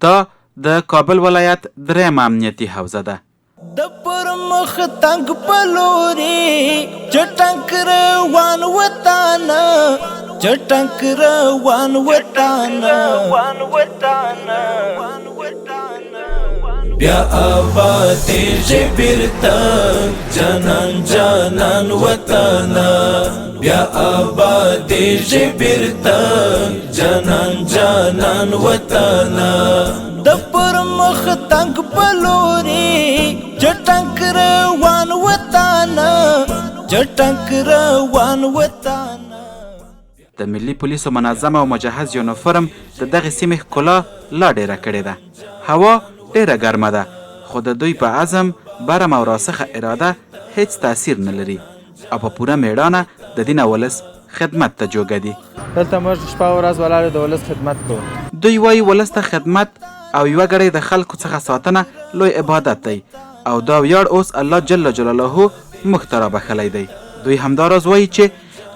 دا د کابل ولایت درېیمه امنیتي حوزه ده. د پر مخ تنگ پلوري چټنک روان وطن چټنک روان وطن بیا آباد بیرته جانان وطن بیا آباد بیرته جانان وطن د پر مخ تنگ پلوري چټنک روان وطن د ملي پولیسو منظم او مجهز یونیفورم د دغه سیمې ښکلا لا ډیره کړې ده. هوا ډیره ګرمه ده خو د دوی په عزم برم او راسخه اراده هیڅ تاثیر نه لري او په پوره میړانه د دین او ولس خدمت ته جوګه دي. دلته موږ شپه او ورځ ولاړ د ولس خدمت کوو. دوی وایي ولس ته خدمت او یوه ګړۍ د خلکو څخه ساتنه لوی عبادت دی او دا ویاړ اوس الله جل جلاله موږ ته رابخلی دی. دوی همداراز وایي چې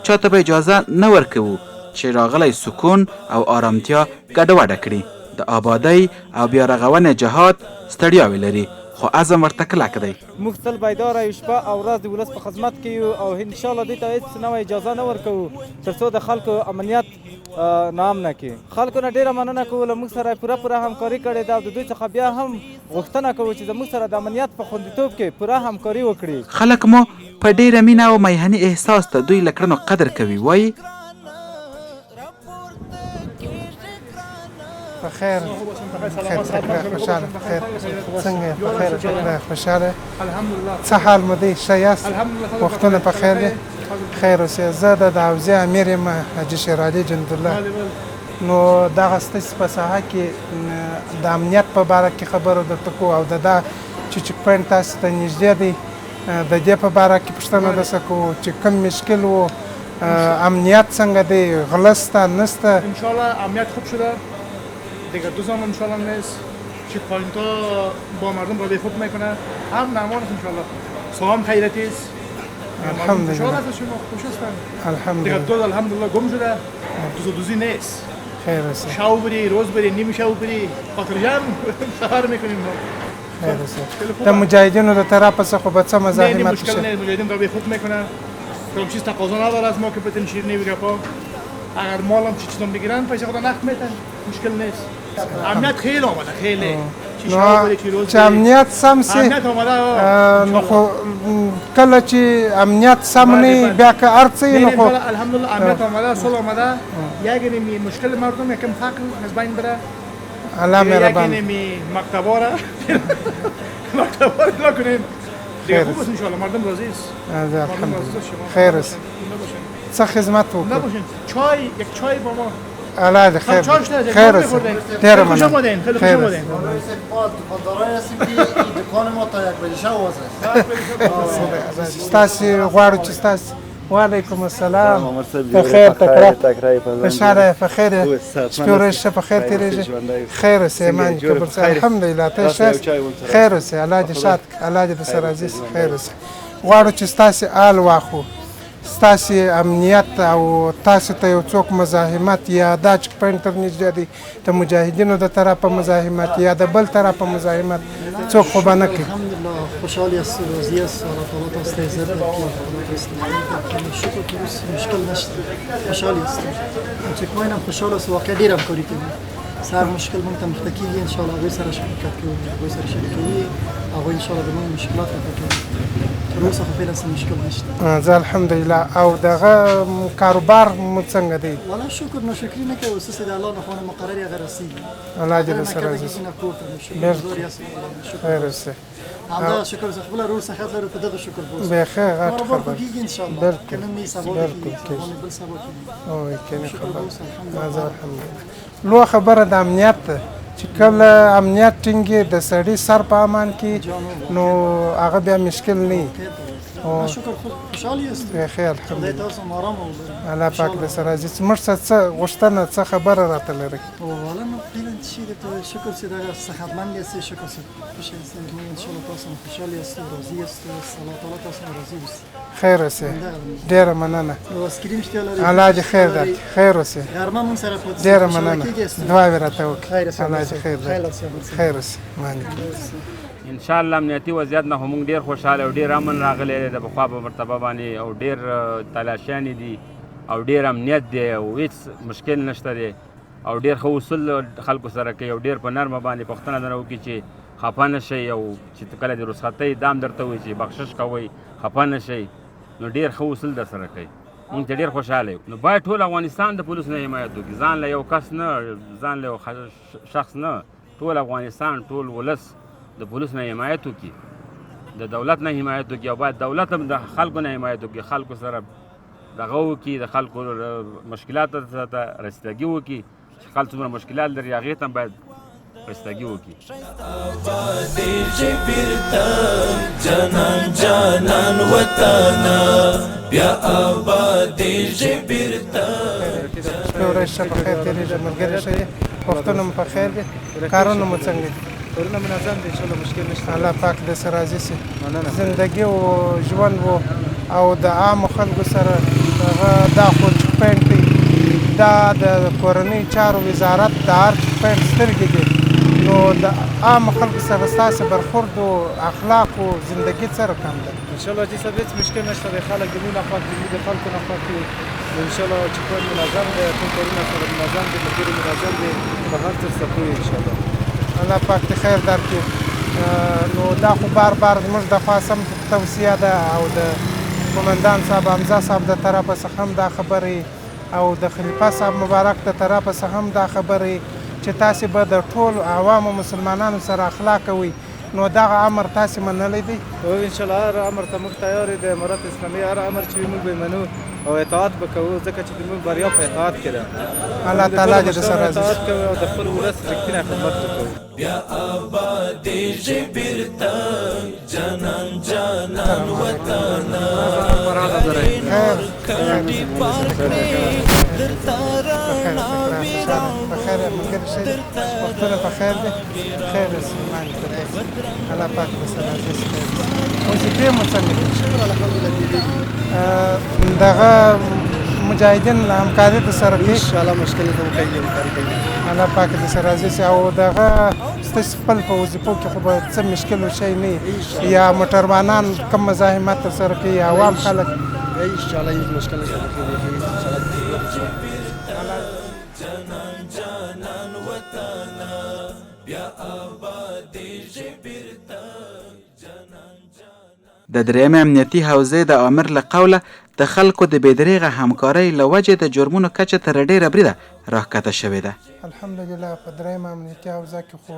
چاته به اجازه نه ورکوو چې راغلی سکون او آرامتیا ګډوډه کړي. د آبادۍ او بیا رغونې جهاد ستړیاوې لري خو عزم ورته کلک دی. موږ تل بیداره یو، شپه او ورځ د ولس په خدمت کې یو او انشاءالله دوی ته هېڅ نوی اجازه نه ورکوو تر څو د خلکو امنیت ناامنه کړي. خلکو نه ډېره مننه کوو، له موږ سره پوره همکاري کړې ده او د دوی څخه بیا هم غوښتنه کوو چې زموږ سره د امنیت په خوندیتوب کې پوره همکاري وکړي. خلک مو په ډېره مینه او میهني احساس ته دوی له کړنو قدر کوي. وایي بخیر خوشحاله بخیر څنګه بخیر خوشحاله څه حال مو دی ښه یاست وختونه په خیر دی خیر اوسئ. زه د حوزې امیر یم حاجي شیر علي جندالله. نو دغه ستاسو په ساحه کې د امنیت په باره کې خبرو درته کوو او د دا چې چک پوینټ تاسو ته نږدې دی د دې په باره کې پوښتنه درڅخه کوو چې کوم مشکل و، امنیت څنګه دی، غله شته نشته؟ انشاءالله امنیت خوب شده دیگه 2 زمان انشاءالله نیست. چک پوینت ها با مردم رابطه خوب میکنه، هم نمان است انشاءالله. سلام خیرتی است. الحمدلله. خوشحال است شما خوش هستن. الحمدلله. دیگه الحمدلله گم شده. دوزی نیست. خیر است. شب بری، روز بری، نیم شب بری، خاطر جمع سفر میکنیم ما. خیر است. د مجاهدینو د طرف څخه به څه مزاحمت نه مشکل نیست، مجاهدین رابطه خوب میکنه. هیچ چیز تقاضا نداره از ما که بتین شیرینی بگپا. اگر مالم چیزام بگیرن پیسه خود نقد میتن، مشکل نیست. امنیت خیلی آمده، خیلی. چې امنیت سم سي نو خو کله چې امنیت سم نه بیا که هر څه نو خو الحمدلله امنیت آمده، صلح آمده. یکی مشکل مردم یکم فقر از بین بره. الله مهربان. یکی مکتبا را مکتبا را نکنیم. دیگه خوب است انشاءالله مردم راضی است. الحمدلله. خیر است. څه خدمت وکړو؟ نباشین چای، یک چای با ما. الله دې خیر خیر است. ډېره مننه. خوش آمدین، خیلی خوش آمدین. دکاندارای هستیم که دکان ما تا 1 بجه شب باز است. ستاسو غواړو چې ستاسو وعلیکم السلام بخیر تکرار خوشحاله بخیر شپه ورځ ښه په خیر تېرېږي خیر اوسې ایمان کبر الحمدلله ته ښه خیر اوسې الله دې شاد الله دې درسره عزیز خیر اوسې. غواړو چې ستاسو حال واخلو، ستاسو امنیت او تاسو ته یو څوک مزاحمت یا دا چک پوینټ تر نږدې دی د مجاهدینو د طرفه مزاحمت یا د بل طرفه مزاحمت څوک خو به نه کوي. الحمدلله خوشحالی است، راضی است، الله تعالی تاسو ته عزت درکړي. شکر که اوس مشکل نشته، خوشحالی است. چک پوینټ هم خوشحال است، واقعا ډېر همکاري کوي. سر مشکل مونږ ته مخته کېږي انشاءالله هغوی سره شرکت کوو، هغوی سره شریکوي، هغوی انشاءالله د مونږ مشکلات حل کوي. تر اوسه خو فعلا څه مشکل نشته. زه الحمدلله. او دغه کاروبار مو څنګه دی؟ والله شکر ناشکري نه کوو، څه د الله نه مقرر هغه رسېږي. الله دې درسره عزیز خیر اوسې. همدا شکر زه خپله رور صحت لرو په دغه شکر بوس بخیر غټ کاروبار خبر کېږي انشاءالله. بالکل که نن نه وي سبا بالکل کېږي، بل سبا کېږي. اوه کني خبر الحمدلله. لویه خبره د امنیت ده چې کله امنیت ټینګي د سړي سر په امان کې نو هغه بیا مشکل نه شکر خوشحال یاست بخیر خدای الحمدلله تاسو هم آرام وبره الله پاک دې سره راځي چې موږ څه غوښتنه څه خبره راته لري والا نه فعلا چی ده تو شکر چې دغه صحتمند یاست شکر چې خوش یاست ما ان شاء الله تاسو هم خوشحال یاست راضي یاست الله تعالی تاسو هم راضي اوسي خیر اوسې ډېره مننه نو اسکریم شته لري الله دې خیر درکړي خیر اوسې غرمه مون سره پاتې ډېره مننه دعاوې راته وکړي خیر اوسه الله دې خیر درکړي خیر اوسې مننه ان شاء الله امنیتي وضعیت نه هم ډیر خوشاله او ډیر امن راغلی دی د پخوا په مرتبه باندې او ډیر تلاشیانې دي او ډیر امنیت دی او هیڅ مشکل نشته دی او ډیر ښه اصول خلکو سره کوي او ډیر په نرمه باندې پوښتنه درنه وکړي چې خفه نه شئ او چې کله د رخصتۍ دام درته وایي چې بخشش کوئ خفه نه شئ نو ډیر ښه اصول در سره کوي مونږ ته ډیر خوشحاله یو نو باید ټول افغانستان د پولیسو نه حمایت وکړي ځان له یو کس نه ځان له یو شخص نه ټول افغانستان ټول ولس د پولیس نه حمایت وکړي د دولت نه حمایت وکړي او باید دولت هم د خلکو نه حمایت وکړي خلکو سره دغه وکړي د خلکو مشکلاتو ته رسیدګي وکړي چې خلک څومره مشکلات لري هغې ته هم باید رسیدګي وکړي جانان جانان وطنا بیا آبادې بیرته ورځ ښه په خیر تېرېږي ملګري ښه یې وختونه مو په خیر دي کارونه مو څنګه دي کارونه منظم دي انشاءالله مشکل نشته الله پاک دې سره راضي سي مننه زندګي و ژوند و او د عامو خلکو سره هغه دا خو چک پاینټ دی دا د کورنۍ چارو وزارت د هر چک پاینټ سترګې دي نو د عامو خلکو سره ستاسې برخورد و اخلاق و زندګي څه رقم ده انشاءالله چې صاحب هیڅ مشکل نشته دی خلک د موږ نه خوښ دي موږ د خلکو نه خوښ یو نو انشاءالله چې کار منظم دی ټول کارونه سره منظم دي ملګري منظم دي په هر څه زده کوو انشاءالله الله پاک دې خیر درکړي نو دا خو بار بار زموږ د خوا سم توصیه ده او د قمندان صاحب حمزه صاحب د طرفه څخه هم دا خبرې او د خلیفه صاحب مبارک د طرفه څخه هم دا خبرې چې تاسې به د ټولو عوامو مسلمانانو سره اخلاق کوئ نو دغه امر تاسې منلی دی او انشاءالله هر امر ته موږ تیار یو د امارت اسلامي هر امر چې وي موږ به یې منو او اطاعت به کوو ځکه چې زموږ بریا په اطاعت کې ده الله تعالی دې سره راضي اطاعت کوو او د خپل ولس رښتینی خدمت وکړو بیا آبادې بیرته جانان جانان وطنا کړي پاکړي درته رڼا په خیر ملګري ښه دي وختونه په خیر دي خیر اوسې الله پاک دې سره راضي سي وظیفې مو څنګه دي دغه مجاهدین همکاري درسره کوي انشاءالله مشکل ته کوي همکاري کوي الله پاک دې سره راضي سي او دغه ستاسو خپل په وظیفو کې خو به څه مشکل شی نه یا موټروانان کم مزاحمت درسره کوي عوام خلک انشاءالله هیڅ مشکل نشته جانان جانان وطنا بیا آبادې بیرته جانان د درېیمې امنیتي حوزې د آمر له قوله د خلکو د بېدریغه همکارۍ له وجې د جرمونو کچه تر ډېره بریده راښکته شوې ده الحمدلله په درېیمه امنیتي حوزه کې خو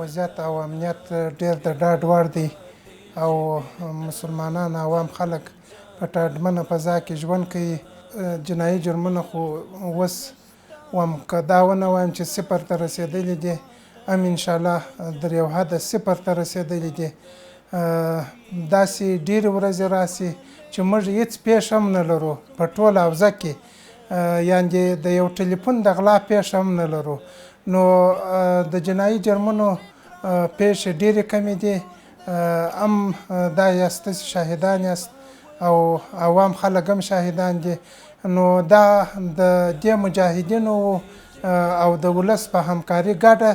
وضعیت او امنیت ډېر د ډاډ وړ دی او مسلمانان عوام خلک په ډاډمنه فضا کې ژوند کوي جنایي جرمونه خو اوس وایم که دا ونه وایم چې صفر ته رسېدلي دي هم انشاءالله در یو حده صفر ته رسېدلي دي داسې ډېرې ورځې راسي چې موږ هېڅ پیښ هم نه لرو په ټوله حوزه کې یعنې د یو ټلیفون د غلا پیښ هم نه لرو نو د جنایي جرمونو پیښې ډېرې کمې دي هم دا یاست شاهدان یاست او عوام خلک هم شاهدان دي نو دا د دې مجاهدینو او د ولس په همکاري ګډه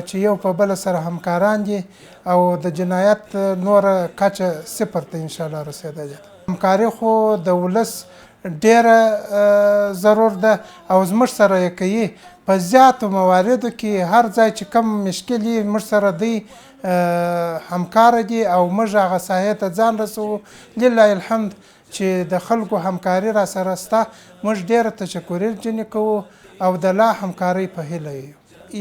چې یو په بل سره همکاران دي او د جنایت نوره کچه صفر ته انشاءالله رسېدلې همکاري خو د ولس ډیره ضرور ده او زموږ سره یې کوي په زیاتو مواردو کې هر ځای چې کم مشکل یې موږ سره دی همکاره دي او موږ هغه ساحې ته ځان رسوو لله الحمد چې د خلکو همکاري را سره سته موږ ډیره تشکري جنې کوو او د لا همکارۍ په هیله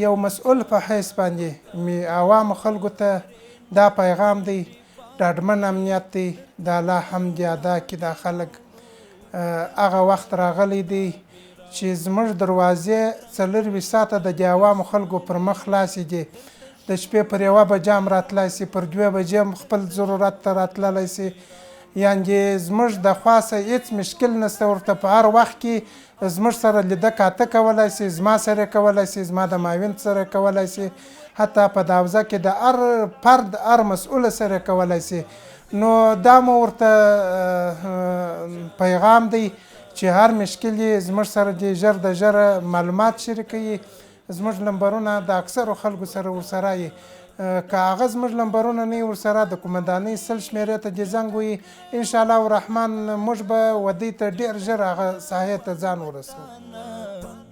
یو مسؤل په حیث باندې مې عوامو خلکو ته دا پیغام دی ډاډمن امنیت دی د الله حمد ادا کړي دا خلک هغه وخت راغلی دی چې زموږ دروازې 24 ساعته د دې عوامو خلکو پر مخ خلاصې دي د شپې پر 1 بجه هم راتلی سي پر 2 بجې هم خپل ضرورت ته راتللی سي یعنې زموږ د خوا څخه هېڅ مشکل نشته ورته په هر وخت کې زموږ سره لیده کاته کولی سي زما سره کولی سي زما د معاون سره کولی سي حتی په داوزه کې د هر فرد هر مسؤل سره کولی سي نو دا مو ورته پیغام دی چې هر مشکل یې زموږ سره دی ژر د ژره معلومات شریکوي زموږ نمبرونه د اکثرو خلکو سره ورسره یي که هغه زموږ نمبرونه نه وي ورسره د قومندانۍ 100 شمېرې ته دې زنګ ووهي انشاءالله الرحمن موږ به ودې ته ډېر ژر هغه ساحې ته ځان ورسوو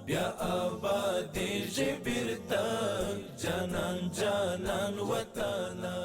بیا آبادیږي بیرته جانان جانان وطنه